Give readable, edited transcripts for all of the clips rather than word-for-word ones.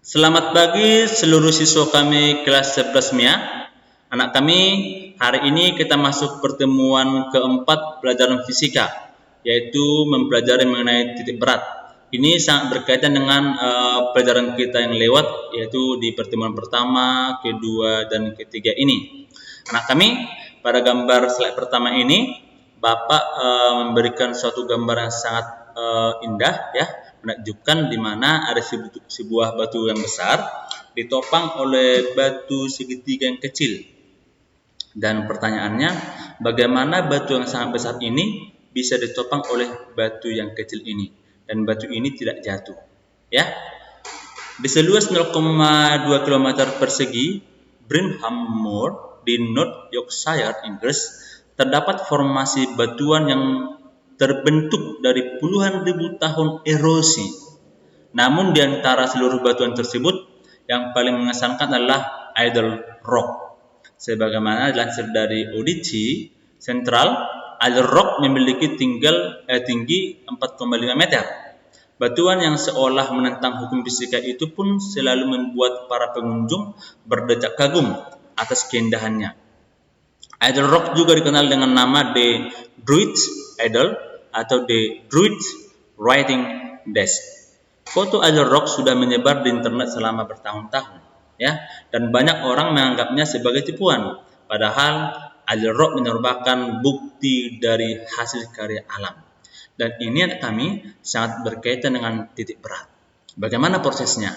Selamat pagi seluruh siswa kami kelas 11 MIA. Anak kami, hari ini kita masuk pertemuan keempat pelajaran fisika, yaitu mempelajari mengenai titik berat. Ini sangat berkaitan dengan pelajaran kita yang lewat, yaitu di pertemuan pertama, kedua, dan ketiga ini. Anak kami, pada gambar slide pertama ini, Bapak memberikan suatu gambar yang sangat indah, ya, menakjubkan, di mana ada sebuah batu yang besar ditopang oleh batu segitiga yang kecil. Dan pertanyaannya, bagaimana batu yang sangat besar ini bisa ditopang oleh batu yang kecil ini dan batu ini tidak jatuh? Ya, di seluas 0,2 km persegi Brimham Moor di North Yorkshire, Inggris, terdapat formasi batuan yang terbentuk dari puluhan ribu tahun erosi. Namun di antara seluruh batuan tersebut, yang paling mengesankan adalah Idle Rock. Sebagaimana dilansir dari Odyssey Central, Idle Rock memiliki tinggi 4,5 meter. Batuan yang seolah menentang hukum fisika itu pun selalu membuat para pengunjung berdecak kagum atas keindahannya. Idle Rock juga dikenal dengan nama The Druid Idol atau The Druid Writing Desk. Foto Idle Rock sudah menyebar di internet selama bertahun-tahun, ya, dan banyak orang menganggapnya sebagai tipuan. Padahal Idle Rock merupakan bukti dari hasil karya alam. Dan ini anak kami sangat berkaitan dengan titik berat. Bagaimana prosesnya?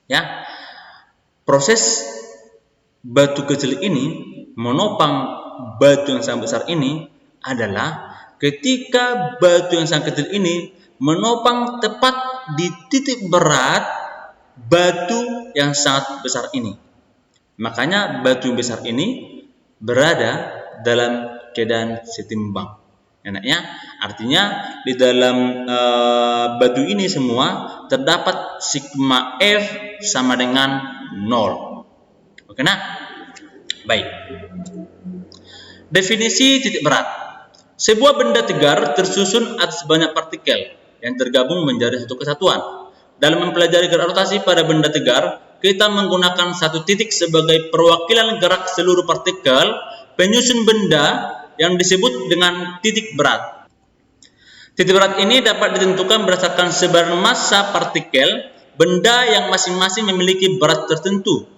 Ya, proses batu kecil ini menopang batu yang sangat besar ini adalah ketika batu yang sangat kecil ini menopang tepat di titik berat batu yang sangat besar ini. Makanya batu yang besar ini berada dalam keadaan setimbang. Enaknya, artinya di dalam batu ini semua terdapat sigma F sama dengan 0. Oke, nah? Baik. Definisi titik berat. Sebuah benda tegar tersusun atas banyak partikel yang tergabung menjadi satu kesatuan. Dalam mempelajari gerak rotasi pada benda tegar, kita menggunakan satu titik sebagai perwakilan gerak seluruh partikel penyusun benda yang disebut dengan titik berat. Titik berat ini dapat ditentukan berdasarkan sebaran massa partikel benda yang masing-masing memiliki berat tertentu.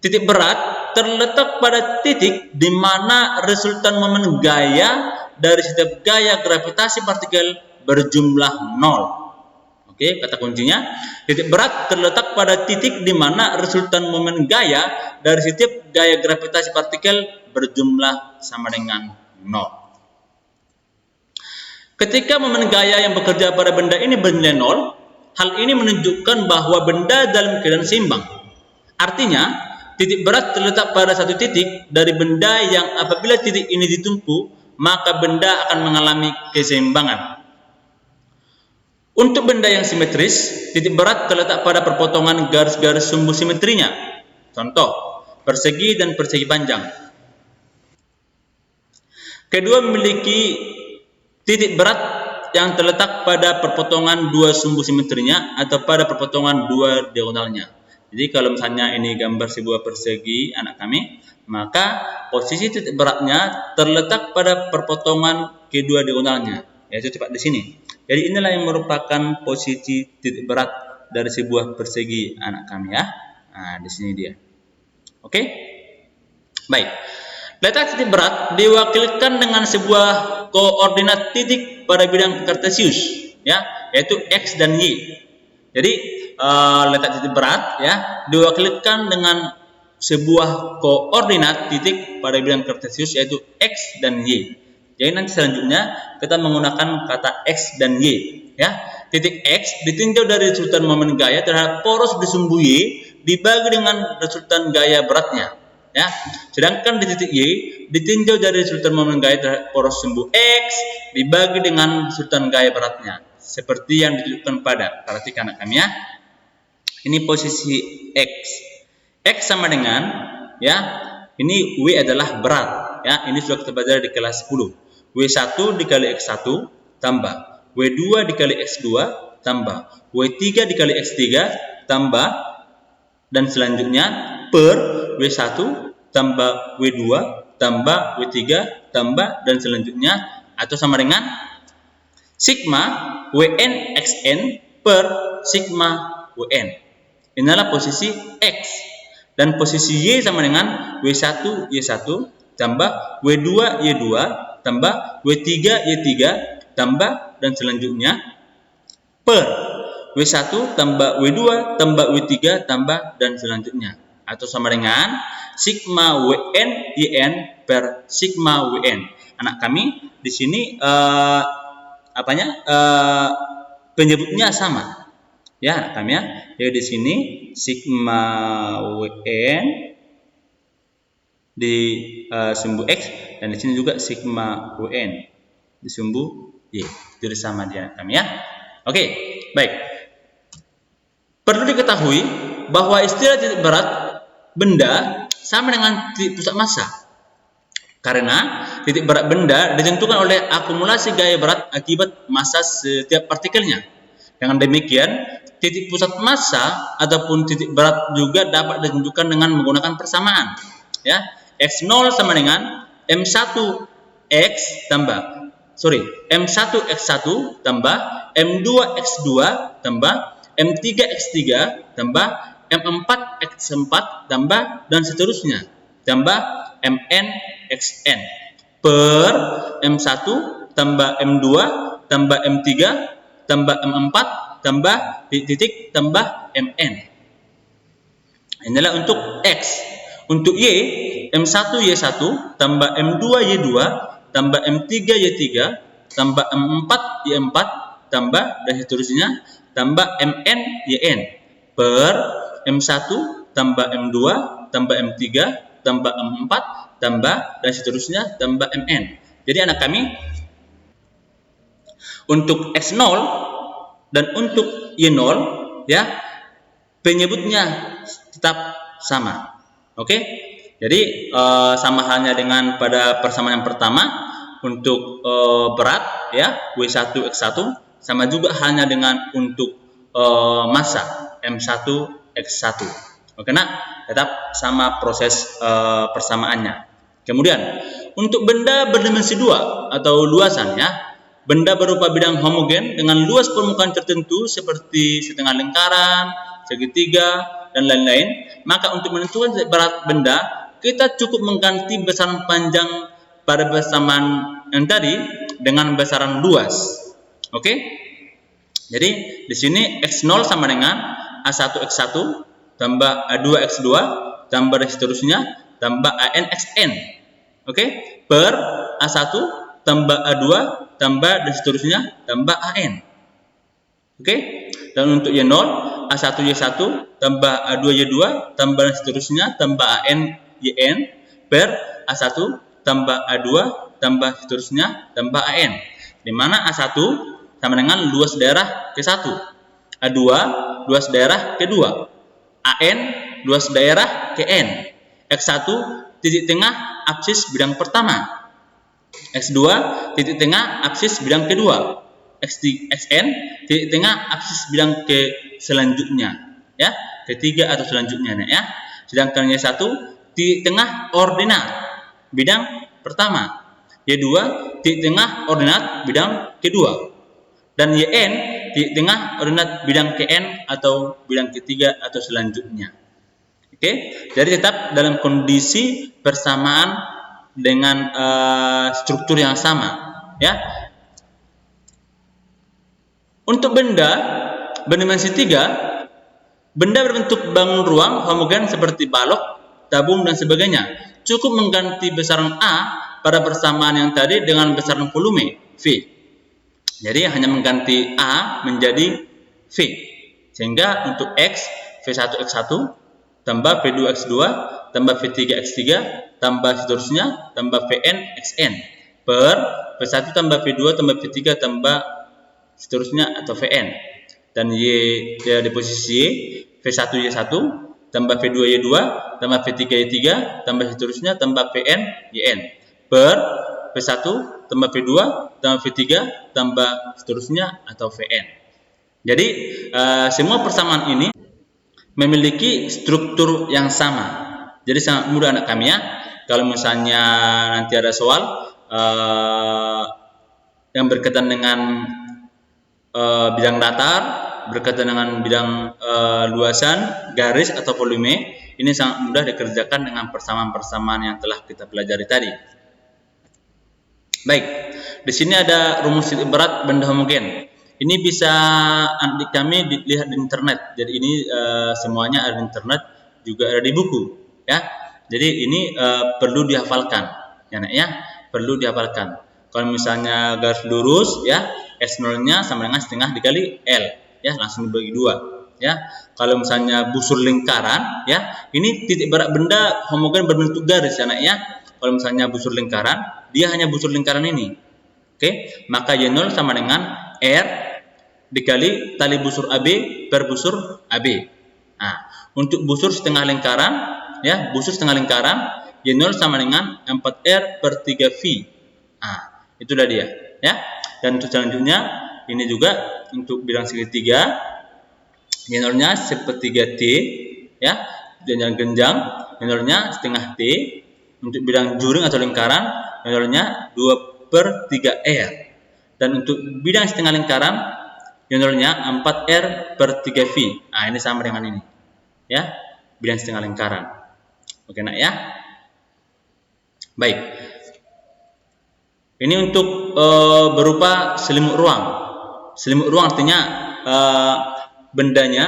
Titik berat terletak pada titik di mana resultan momen gaya dari setiap gaya gravitasi partikel berjumlah 0. Oke, kata kuncinya, titik berat terletak pada titik di mana resultan momen gaya dari setiap gaya gravitasi partikel berjumlah sama dengan 0. Ketika momen gaya yang bekerja pada benda ini bernilai 0, hal ini menunjukkan bahwa benda dalam keadaan seimbang. Artinya, titik berat terletak pada satu titik dari benda yang apabila titik ini ditumpu, maka benda akan mengalami keseimbangan. Untuk benda yang simetris, titik berat terletak pada perpotongan garis-garis sumbu simetrinya. Contoh, persegi dan persegi panjang. Kedua memiliki titik berat yang terletak pada perpotongan dua sumbu simetrinya atau pada perpotongan dua diagonalnya. Jadi kalau misalnya ini gambar sebuah persegi anak kami, maka posisi titik beratnya terletak pada perpotongan kedua diagonalnya, yaitu tepat di sini. Jadi inilah yang merupakan posisi titik berat dari sebuah persegi anak kami, ya. Nah, di sini dia. Oke? Baik. Letak titik berat diwakilkan dengan sebuah koordinat titik pada bidang kartesius, ya, yaitu X dan Y. Jadi letak titik berat, ya, diwakilkan dengan sebuah koordinat titik pada bidang kartesius yaitu X dan Y. Jadi nanti selanjutnya kita menggunakan kata X dan Y, ya. Titik X ditinjau dari resultan momen gaya terhadap poros di sumbu Y dibagi dengan resultan gaya beratnya, ya. Sedangkan di titik Y ditinjau dari resultan momen gaya terhadap poros sumbu X dibagi dengan resultan gaya beratnya. Seperti yang ditunjukkan pada, perhatikan anak kami, ya. Ini posisi X. X sama dengan, ya, ini W adalah berat, ya. Ini sudah kita pelajari di kelas 10. W1 dikali X1 tambah W2 dikali X2 tambah W3 dikali X3 tambah dan selanjutnya per W1 tambah W2 tambah W3 tambah dan selanjutnya, atau sama dengan sigma Wn xn per sigma Wn. Inilah posisi X. Dan posisi Y sama dengan W1 Y1 tambah W2 Y2 tambah W3 Y3 tambah dan selanjutnya per W1 tambah W2 tambah W3 tambah dan selanjutnya, atau sama dengan sigma Wn Yn per sigma Wn. Anak kami di sini penyebutnya sama. Ya, anak kami ya. Jadi di sini sigma Wn di sumbu X dan di sini juga sigma Wn di sumbu Y. Itu sama dia anak kami ya. Oke, baik. Perlu diketahui bahwa istilah titik berat benda sama dengan titik pusat massa. Karena titik berat benda ditentukan oleh akumulasi gaya berat akibat massa setiap partikelnya. Dengan demikian, titik pusat massa ataupun titik berat juga dapat ditentukan dengan menggunakan persamaan. Ya, X0 sama dengan M1X M1X1 tambah M2X2 tambah M3X3 tambah M4X4 tambah dan seterusnya tambah MNXN per M1 tambah M2 tambah M3 tambah M4 tambah titik tambah MN. Inilah untuk X. Untuk Y, M1 Y1 tambah M2 Y2 tambah M3 Y3 tambah M4 Y4 tambah dan seterusnya tambah MN YN per M1 tambah M2 tambah M3 tambah M4 tambah dan seterusnya tambah MN. Jadi anak kami untuk X0 dan untuk Y0 ya penyebutnya tetap sama. Oke? Jadi sama halnya dengan pada persamaan yang pertama untuk berat ya W1 X1 sama juga halnya dengan untuk massa M1 X1. Oke, nah, tetap sama proses persamaannya. Kemudian, untuk benda berdimensi 2 atau luasan ya, benda berupa bidang homogen dengan luas permukaan tertentu seperti setengah lingkaran, segitiga, dan lain-lain, maka untuk menentukan berat benda, kita cukup mengganti besaran panjang pada persamaan yang tadi dengan besaran luas. Oke? Jadi di sini X0 sama dengan A1 X1 tambah A2 X2 tambah dan seterusnya tambah ANXN. Oke? Per A1 tambah A2 tambah dan seterusnya tambah AN. Oke? Dan untuk Y0 A1 Y1 tambah A2 Y2 tambah dan seterusnya tambah AN YN per A1 tambah A2 tambah seterusnya tambah AN. Di mana A1 sama dengan luas daerah ke1, A2 luas daerah ke2, AN luas daerah ke N, X1 titik tengah apsis bidang pertama, X2 titik tengah apsis bidang kedua, Xn titik tengah apsis bidang ke selanjutnya, ya, ketiga atau selanjutnya ya. Sedangkan Y1 titik tengah ordinat bidang pertama, Y2 titik tengah ordinat bidang kedua. Dan YN di tengah ordinat bidang KN atau bidang ketiga atau selanjutnya. Oke, jadi tetap dalam kondisi persamaan dengan struktur yang sama, ya. Untuk benda berdimensi 3, benda berbentuk bangun ruang homogen seperti balok, tabung dan sebagainya, cukup mengganti besaran A pada persamaan yang tadi dengan besaran volume V. Jadi hanya mengganti A menjadi V. Sehingga untuk X, V1 X1 tambah V2 X2 tambah V3 X3 tambah seterusnya tambah Vn Xn per V1 tambah V2 tambah V3 tambah seterusnya atau Vn. Dan Y di posisi Y, V1 Y1 tambah V2 Y2 tambah V3 Y3 tambah seterusnya tambah Vn Yn per V1 tambah V2 tambah V3 tambah seterusnya atau Vn. Jadi semua persamaan ini memiliki struktur yang sama. Jadi sangat mudah anak kami ya. Kalau misalnya nanti ada soal yang berkaitan dengan bidang datar, berkaitan dengan bidang luasan, garis atau volume, ini sangat mudah dikerjakan dengan persamaan-persamaan yang telah kita pelajari tadi. Baik, di sini ada rumus titik berat benda homogen. Ini bisa adik kami dilihat di internet. Jadi ini semuanya ada di internet, juga ada di buku, ya. Jadi ini perlu dihafalkan, ya, nak, ya. Perlu dihafalkan. Kalau misalnya garis lurus, ya, S0-nya sama dengan setengah dikali L, ya, langsung dibagi 2, ya. Kalau misalnya busur lingkaran, ya, ini titik berat benda homogen berbentuk garis, ya, nak, ya. Kalau misalnya busur lingkaran, dia hanya busur lingkaran ini. Oke, maka Y0 sama dengan R dikali tali busur AB per busur AB. Nah, untuk busur setengah lingkaran, ya, busur setengah lingkaran, Y0 sama dengan 4R per 3V. Nah, itulah dia, ya. Dan untuk selanjutnya, ini juga untuk bidang segitiga, Y0-nya sepertiga T, ya, dan genjang, Y0-nya setengah T. Untuk bidang juring atau lingkaran, Y0-nya 2 per 3R. Dan untuk bidang setengah lingkaran, Y0-nya 4R per 3V. Nah, ini sama dengan ini, ya, bidang setengah lingkaran. Oke, nak, ya. Baik. Ini untuk berupa selimut ruang. Selimut ruang artinya bendanya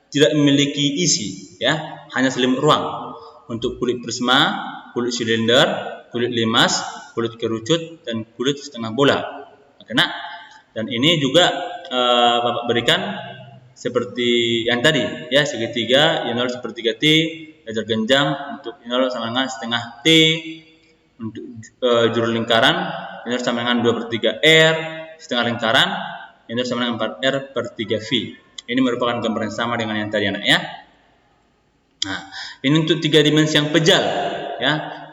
tidak memiliki isi, ya, hanya selimut ruang. Untuk kulit prisma, kulit silinder, kulit limas, kulit kerucut, dan kulit setengah bola. Oke, nak. Dan ini juga Bapak berikan seperti yang tadi, ya, segitiga Y0 sepertiga T, laser genjang untuk Y0 sama dengan setengah T, untuk juru lingkaran Y0 sama dengan 2 per 3 R, setengah lingkaran Y0 sama dengan 4 R per 3 V. Ini merupakan gambar yang sama dengan yang tadi, anak, ya. Nah, ini untuk 3 dimensi yang pejal, ya,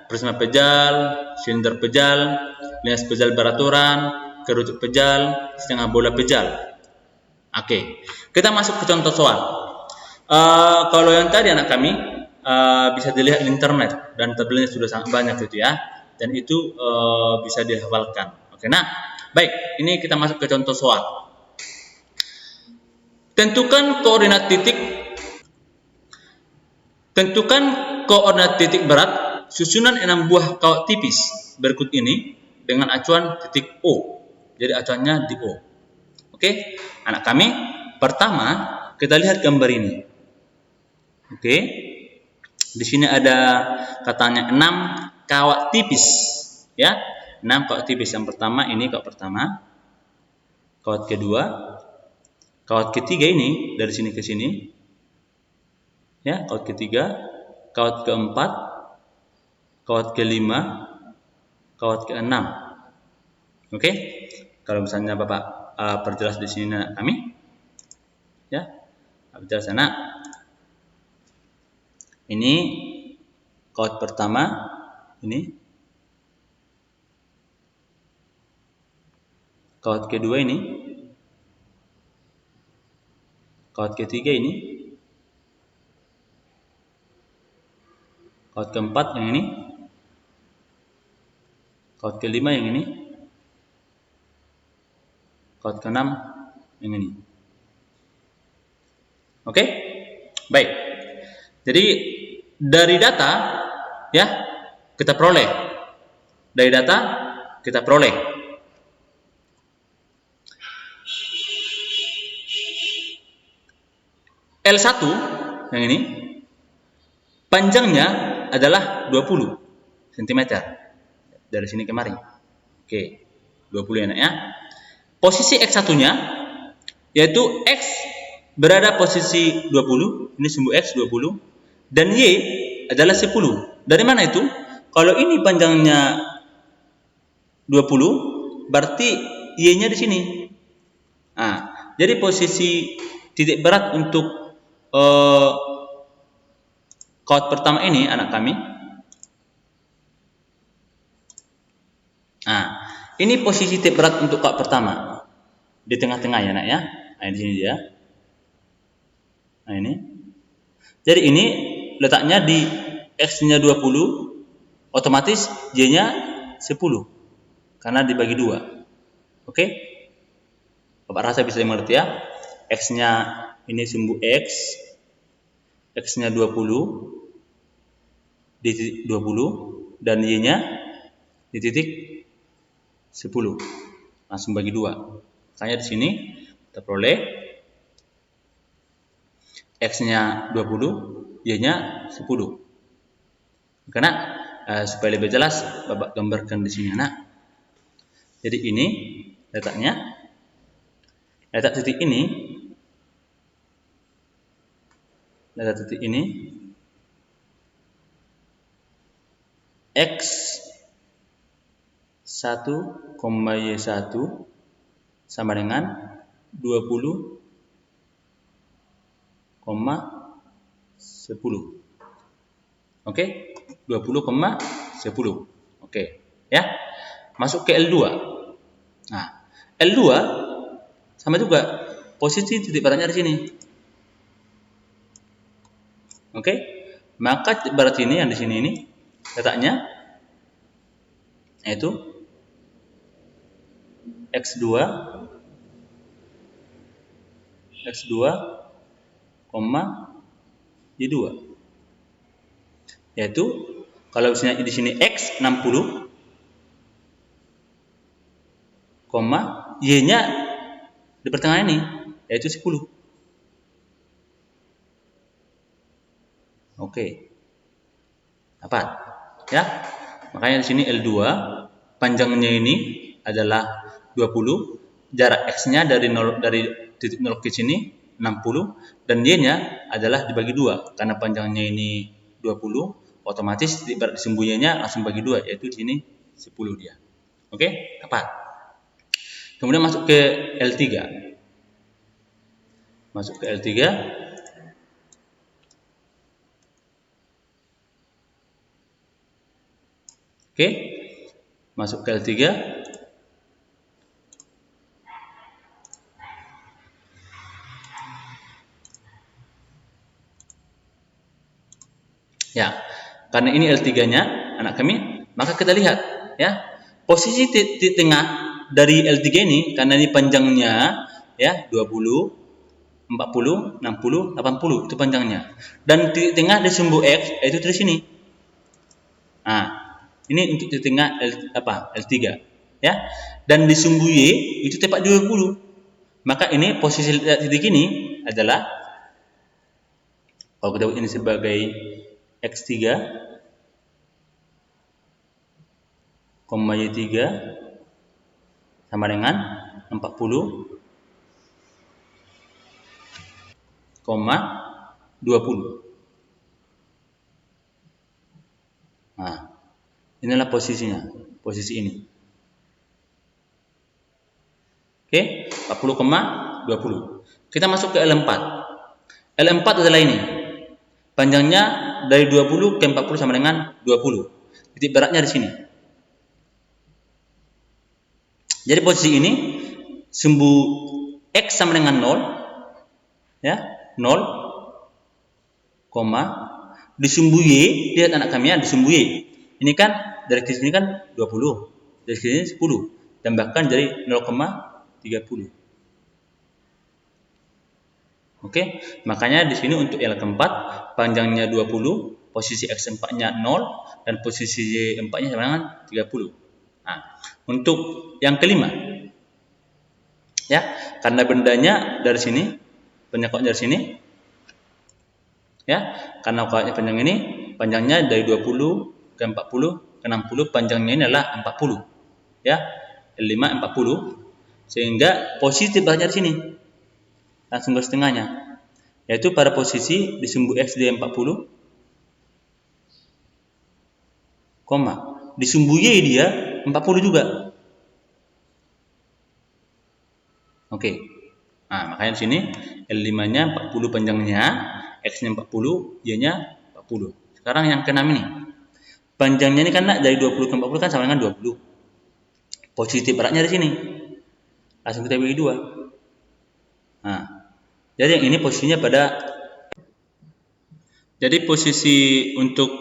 prisma pejal, silinder pejal, limas pejal beraturan, kerucut pejal, setengah bola pejal. Oke, kita masuk ke contoh soal. Kalau yang tadi anak kami bisa dilihat di internet dan tabelnya sudah sangat banyak gitu, ya, dan itu bisa dihafalkan. Oke, nah, baik, ini kita masuk ke contoh soal. Tentukan koordinat titik berat susunan 6 buah kawat tipis berikut ini dengan acuan titik O. Jadi acuannya di O. Oke, anak kami, pertama kita lihat gambar ini. Oke, di sini ada katanya 6 kawat tipis, ya, 6 kawat tipis. Yang pertama ini kawat pertama, kawat kedua, kawat ketiga ini dari sini ke sini, ya, kawat ketiga, kawat keempat, kawat kelima, kawat keenam. Oke, kalau misalnya Bapak perjelas di sini kami, ya, perjelas sana. Ini kawat pertama, ini kawat kedua, ini kawat ketiga, ini kawat keempat yang ini, kawat kelima yang ini, kawat keenam yang ini. Oke, baik. Jadi dari data, ya, kita peroleh. Dari data kita peroleh. L1 yang ini panjangnya adalah 20 cm dari sini kemari. Oke, 20 ya, nak, ya. Posisi X1-nya yaitu X berada posisi 20, ini sumbu X 20 dan Y adalah 10. Dari mana itu? Kalau ini panjangnya 20, berarti Y-nya di sini. Nah, jadi posisi titik berat untuk kawat pertama ini anak kami. Nah, ini posisi titik berat untuk kawat pertama di tengah-tengah, ya, nak, ya. Nah, di sini dia. Nah, ini Jadi ini letaknya di X-nya 20, otomatis Y-nya 10. Karena dibagi 2. Oke? Bapak rasa bisa dimengerti ya. X-nya ini sumbu X. X-nya 20. Di titik 20. Dan Y-nya di titik 10. Langsung bagi 2. Makanya di sini kita peroleh X-nya 20, Y-nya 10. Karena supaya lebih jelas, Bapak gambarkan di sini anak. Jadi ini letaknya, letak titik ini, X1, Y1 sama dengan 20, 10. Oke, 20,10. Oke, ya. Masuk ke L2. Nah, L2 sama juga posisi titik baratnya di sini. Oke. Maka titik barat ini yang di sini ini letaknya yaitu X2, Y2. Yaitu kalau di sini X 60, Y-nya di pertengahan ini yaitu 10. Oke. Dapat. Ya. Makanya di sini L2 panjangnya ini adalah 20, jarak X-nya dari titik 0 ke sini 60 dan Y-nya adalah dibagi 2 karena panjangnya ini 20, otomatis titik barat disembunyinya langsung bagi 2 yaitu di sini 10 dia. Oke, tepat. Kemudian masuk ke L3. Oke. Masuk ke L3. Ya, karena ini L3-nya anak kami, maka kita lihat ya. Posisi titik tengah dari L3 ini karena ini panjangnya ya 20, 40, 60, 80 itu panjangnya. Dan titik tengah di sumbu X yaitu di sini. Nah, ini untuk titik tengah L3 ya. Dan di sumbu Y itu tepat 20. Maka ini posisi titik ini adalah kalau kita buat ini sebagai X3, Y3 sama dengan 40, 20. Nah, inilah posisinya, posisi ini. Oke, 40,20. Kita masuk ke L4. L4 adalah ini. Panjangnya dari 20 ke 40 sama dengan 20. Titik baratnya di sini. Jadi posisi ini sumbu X sama dengan 0. Ya, 0, di sumbu Y, lihat anak kami ya, di sumbu Y. Ini kan dari sini kan 20, dari sini 10, tambahkan jadi 0,30. Oke, makanya di sini untuk L keempat panjangnya 20, posisi X4-nya 0 dan posisi Y4-nya sama dengan 30. Nah, untuk yang kelima. Ya, karena bendanya dari sini, penyokoknya dari sini. Ya, karena koordinat panjang ini panjangnya dari 20 ke 40 ke 60, panjangnya ini adalah 40. Ya, L5 40 sehingga posisi baratnya di sini. Langsung garis tengahnya. Yaitu pada posisi di sumbu X di 40, di sumbu Y dia 40 juga. Oke. Nah, makanya di sini L5-nya 40 panjangnya, X-nya 40, Y-nya 40. Sekarang yang ke-6 ini. Panjangnya ini kan dari 20 ke 40 kan sama dengan 20. Posisi baratnya di sini. Langsung kita bagi 2. Nah, jadi yang ini posisinya pada Jadi posisi untuk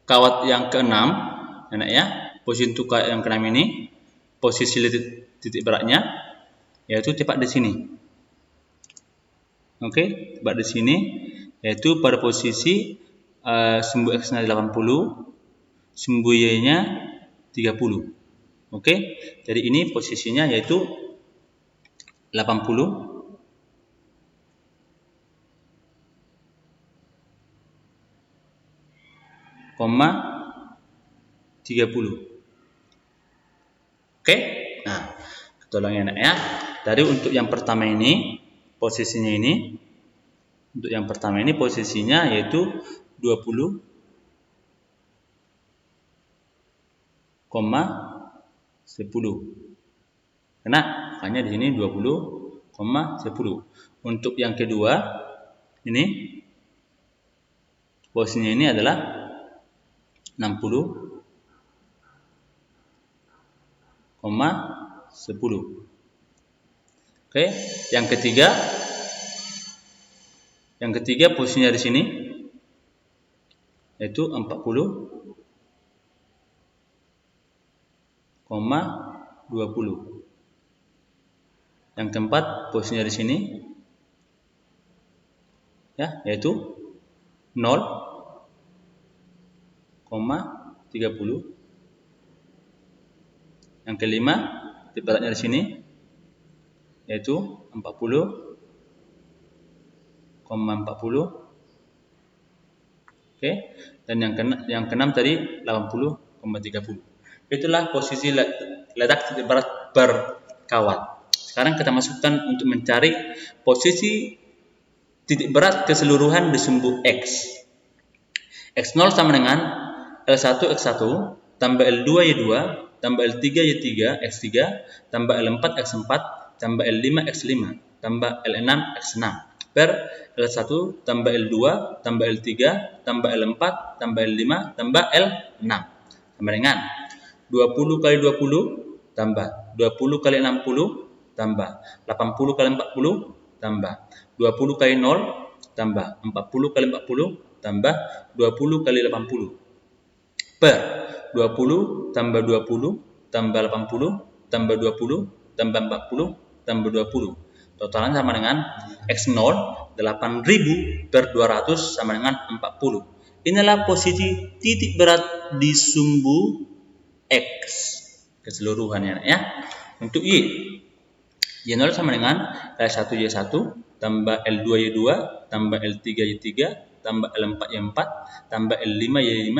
kawat yang ke-6, enak ya. Posisi untuk kawat yang ke-6 ini, posisi titik beratnya yaitu tepat di sini. Oke, tepat di sini yaitu pada posisi sumbu X-nya 80, sumbu Y-nya 30. Oke, jadi ini posisinya yaitu 80, 30. Oke, nah tolong ya nak ya. Dari untuk yang pertama ini posisinya ini, untuk yang pertama ini posisinya yaitu 20,10. Karena hanya di sini 20,10. Untuk yang kedua ini posisinya ini adalah 60,10. Oke, yang ketiga posisinya di sini yaitu 40,20. Yang keempat posisinya di sini ya, yaitu 0,30. Yang kelima titik beratnya di sini yaitu 40,40. Oke, dan yang keenam tadi 80,30. Itulah posisi letak titik berat berkawat. Sekarang kita masukkan untuk mencari posisi titik berat keseluruhan di sumbu X. X0 sama dengan L1 X1 tambah L2 Y2 tambah L3 Y3 X3 tambah L4 X4 tambah L5 X5 tambah L6 X6 per L1 tambah L2 tambah L3 tambah L4 tambah L5 tambah L6 sama dengan 20 kali 20 tambah 20 kali 60 tambah 80 kali 40 tambah 20 kali 0 tambah 40 kali 40 tambah 20 kali 80 per 20 tambah 20 tambah 80 tambah 20 tambah 40 tambah 20. Totalnya sama dengan X0 8000 per 200 sama dengan 40. Inilah posisi titik berat di sumbu X keseluruhannya ya. Untuk Y0 sama dengan L1 Y1 tambah L2 Y2 tambah L3 Y3 tambah L4 Y4 tambah L5 Y5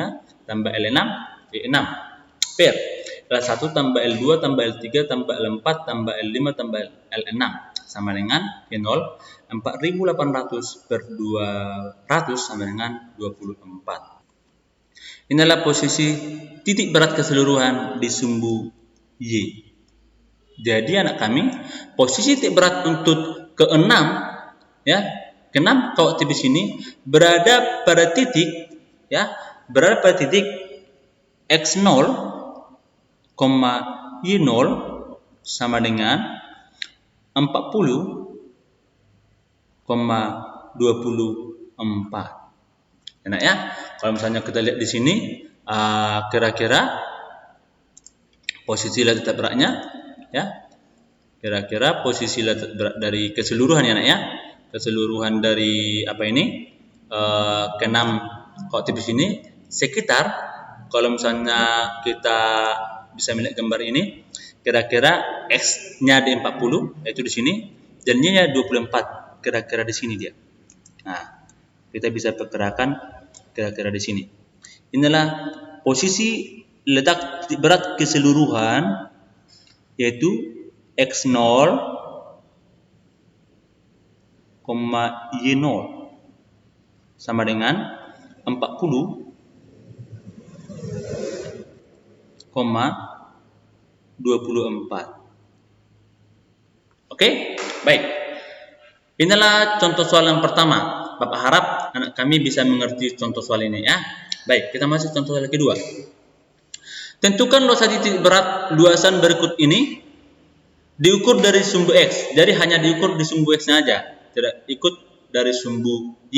tambah L6 Y6 per L1 tambah L2 tambah L3 tambah L4 tambah L5 tambah L6 sama dengan Y0 4800 per 200 sama dengan 24. Inilah posisi titik berat keseluruhan di sumbu Y. Jadi anak kami, posisi titik berat untuk ke-6 ya, ke-6 kawat tipis ini berada pada titik ya, berada pada titik X0, Y0 sama dengan 40,24. Enak ya? Kalau misalnya kita lihat di sini kira-kira posisi titik beratnya ya, kira-kira posisi letak berat dari keseluruhan ya nak ya, keseluruhan dari apa ini ke-6 kawat tipis ini sekitar, kalau misalnya kita bisa melihat gambar ini, kira-kira X-nya di 40 yaitu di sini dan Y-nya 24, kira-kira di sini dia. Nah, kita bisa perkirakan kira-kira di sini. Inilah posisi letak titik berat keseluruhan yaitu X0, Y0 sama dengan 40,24. Oke, baik. Inilah contoh soal yang pertama. Bapak harap anak kami bisa mengerti contoh soal ini ya. Baik, kita masuk contoh soal kedua. Tentukan luasan titik berat luasan berikut ini diukur dari sumbu X. Jadi hanya diukur di sumbu X-nya aja, tidak ikut dari sumbu Y.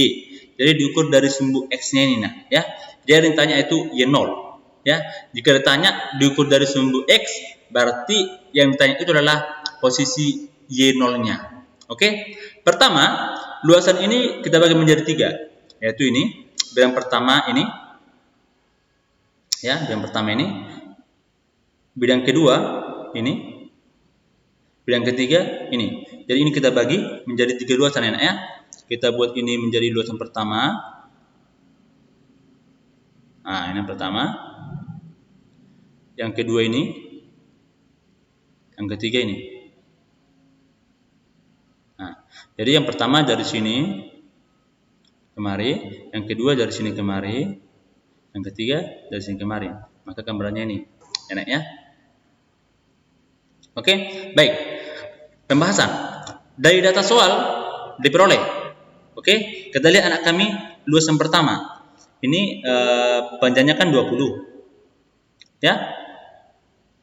Jadi diukur dari sumbu X-nya ini, nah, ya. Dia ditanya itu Y0, ya. Jika ditanya diukur dari sumbu X, berarti yang ditanya itu adalah posisi Y0-nya. Oke. Pertama, luasan ini kita bagi menjadi 3, yaitu ini, bidang pertama ini, ya, bidang pertama ini, bidang kedua ini, bidang ketiga ini. Jadi ini kita bagi menjadi 3 luasan, ya. Kita buat ini menjadi luasan pertama. Nah, ini yang pertama. Yang kedua ini. Yang ketiga ini. Nah, jadi yang pertama dari sini kemari, yang kedua dari sini kemari, yang ketiga dari sini kemari. Maka gambarannya ini, enak, ya. Oke, baik. Pembahasan dari data soal diperoleh. Oke, kita lihat anak kami luasan pertama. Ini panjangnya kan 20, ya.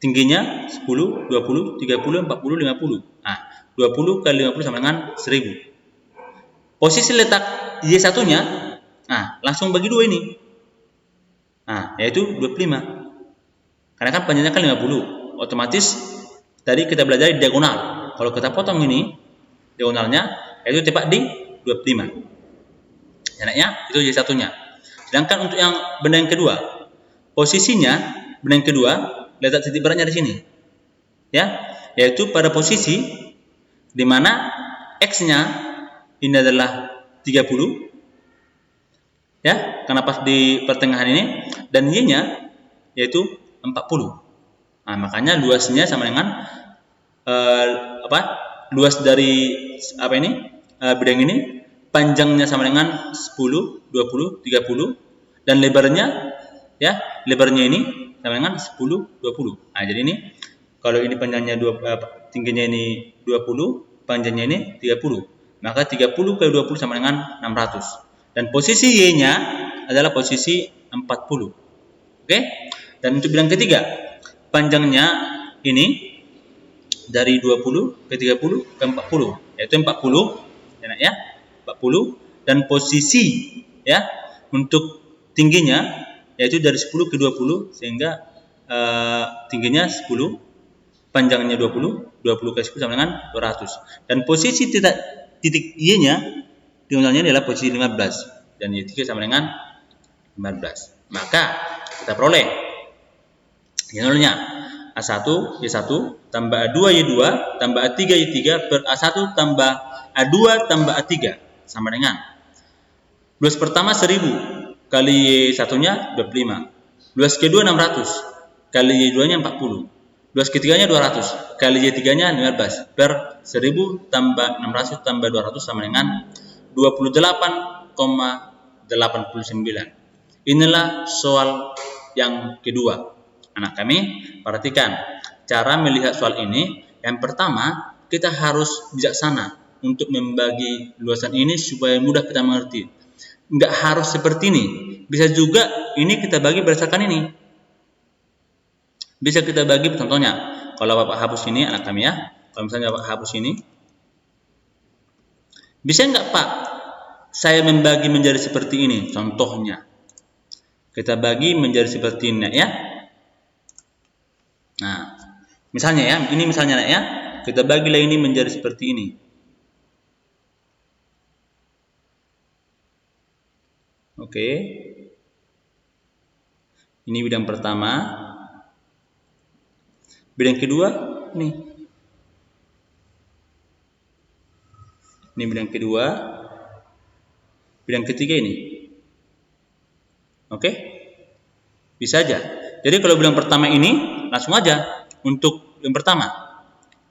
Tingginya 10, 20, 30, 40, 50. Nah, 20 kali 50 sama dengan 1000. Posisi letak Y1-nya, nah, langsung bagi 2 ini. Nah, yaitu 25. Karena kan panjangnya kan 50. Otomatis tadi kita belajar diagonal. Kalau kita potong ini, diagonalnya, yaitu tepat di 25. Ya, itu Y1-nya. Sedangkan untuk yang benda yang kedua, posisinya benda yang kedua, letak titik beratnya di sini. Ya, yaitu pada posisi di mana X-nya ini adalah 30. Ya, karena pas di pertengahan ini, dan Y-nya yaitu 40. Nah, makanya luasnya sama dengan luas dari bidang ini, panjangnya sama dengan 10, 20, 30, dan lebarnya, ya, lebarnya ini sama dengan 10, 20. Nah, jadi ini kalau ini panjangnya tingginya ini 20, panjangnya ini 30. Maka 30 kali 20 sama dengan 600. Dan posisi Y-nya adalah posisi 40. Oke? Dan untuk bidang ketiga, panjangnya ini dari 20 ke 30 ke 40, yaitu 40, ya, 40, dan posisi, ya, untuk tingginya yaitu dari 10 ke 20, sehingga tingginya 10, panjangnya 20, 20 kali 10 sama dengan 200. Dan posisi titik Y-nya diagonalnya adalah posisi 15, dan Y3 sama dengan 15. Maka kita peroleh Y0-nya A1 Y1 tambah A2 Y2 tambah A3 Y3 per A1 tambah A2 tambah A3 sama dengan luas pertama 1000 kali Y1-nya 25, luas kedua 600 kali Y2-nya 40, luas ketiganya 200 kali Y3-nya 15 per 1000 tambah 600 tambah 200 sama dengan 28,89. Inilah soal yang kedua. Anak kami, perhatikan cara melihat soal ini. Yang pertama, kita harus bijaksana untuk membagi luasan ini supaya mudah kita mengerti. Nggak harus seperti ini. Bisa juga ini kita bagi berdasarkan ini. Bisa kita bagi, contohnya, kalau Bapak hapus ini, anak kami, ya. Kalau misalnya Bapak hapus ini, bisa nggak Pak saya membagi menjadi seperti ini? Contohnya, kita bagi menjadi seperti ini, ya. Nah, misalnya, ya, ini misalnya, ya, kita bagilah ini menjadi seperti ini. Oke. Ini bidang pertama. Bidang kedua, nih. Ini bidang kedua. Bidang ketiga ini. Oke? Bisa aja. Jadi kalau bidang pertama ini, langsung aja untuk yang pertama.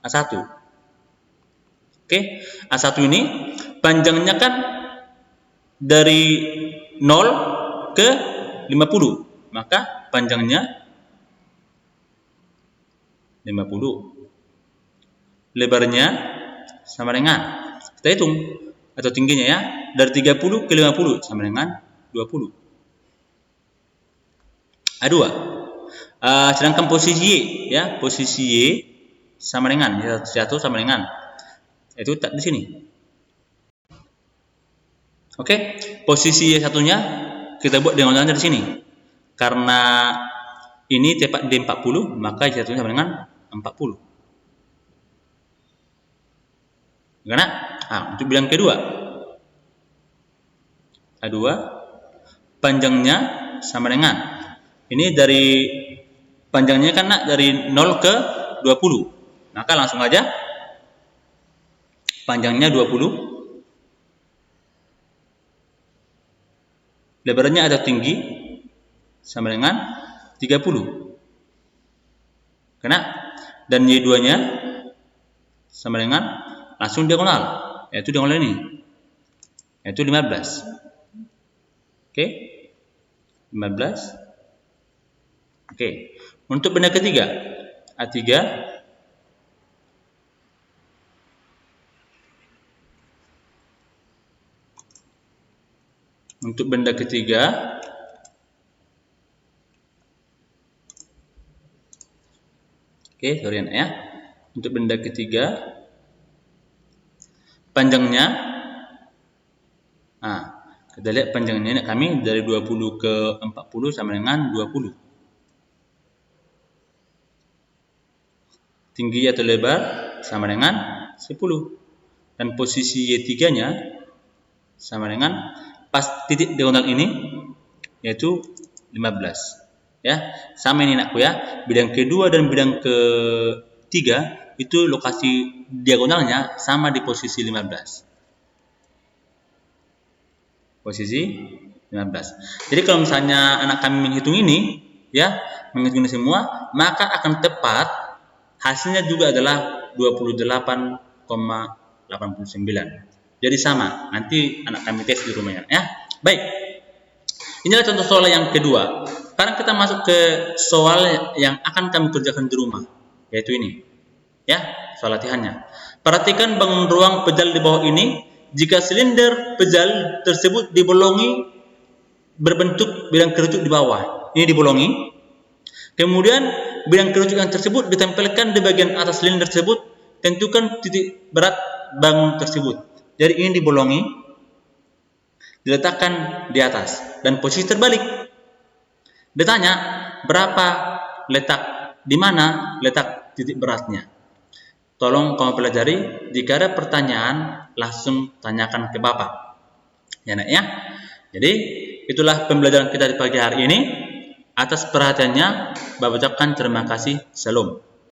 A1. Oke? A1 ini panjangnya kan dari 0 ke 50. Maka panjangnya 50. Lebarnya sama dengan, kita hitung, atau tingginya, ya, dari 30 ke 50 sama dengan 20. A2. Sedangkan posisi Y, ya, posisi Y sama dengan, ya, 1 sama dengan, itu tak di sini. Oke, posisi Y1-nya kita buat diagonalnya di sini. Karena ini tepat di 40, maka Y1-nya sama dengan 40. Karena untuk bidang kedua, A2 panjangnya sama dengan, ini dari panjangnya kan nak dari 0 ke 20, maka langsung aja panjangnya 20, lebarnya atau tinggi sama dengan 30. Kena, dan Y2-nya sama dengan langsung diagonal, yaitu diagonal ini, yaitu 15. Oke, 15. Oke, untuk benda ketiga, A3 untuk benda ketiga sorry ya. Untuk benda ketiga panjangnya kita lihat panjangnya kami dari 20 ke 40 sama dengan 20. Tinggi atau lebar sama dengan 10. Dan posisi Y3-nya sama dengan pas titik diagonal ini, yaitu 15. Ya, sama ini anakku ya. Bidang kedua dan bidang ketiga itu lokasi diagonalnya sama di posisi 15. Posisi 15. Jadi kalau misalnya anak kami menghitung ini, ya, menghitung ini semua, maka akan tepat hasilnya juga adalah 28,89. Jadi sama. Nanti anak kami tes di rumahnya, ya. Baik. Inilah contoh soal yang kedua. Sekarang kita masuk ke soal yang akan kami kerjakan di rumah, yaitu ini. Ya, soal latihannya. Perhatikan bangun ruang pejal di bawah ini. Jika silinder pejal tersebut dibolongi berbentuk bidang kerucut di bawah. Ini dibolongi. Kemudian bidang kerucut yang tersebut ditempelkan di bagian atas silinder tersebut. Tentukan titik berat bangun tersebut. Jadi ini dibolongi, diletakkan di atas dan posisi terbalik. Ditanya berapa letak, di mana letak titik beratnya. Tolong kamu pelajari, jika ada pertanyaan langsung tanyakan ke Bapak. Ya nak ya. Jadi itulah pembelajaran kita di pagi hari ini. Atas perhatiannya, Bapak ucapkan terima kasih. Shalom.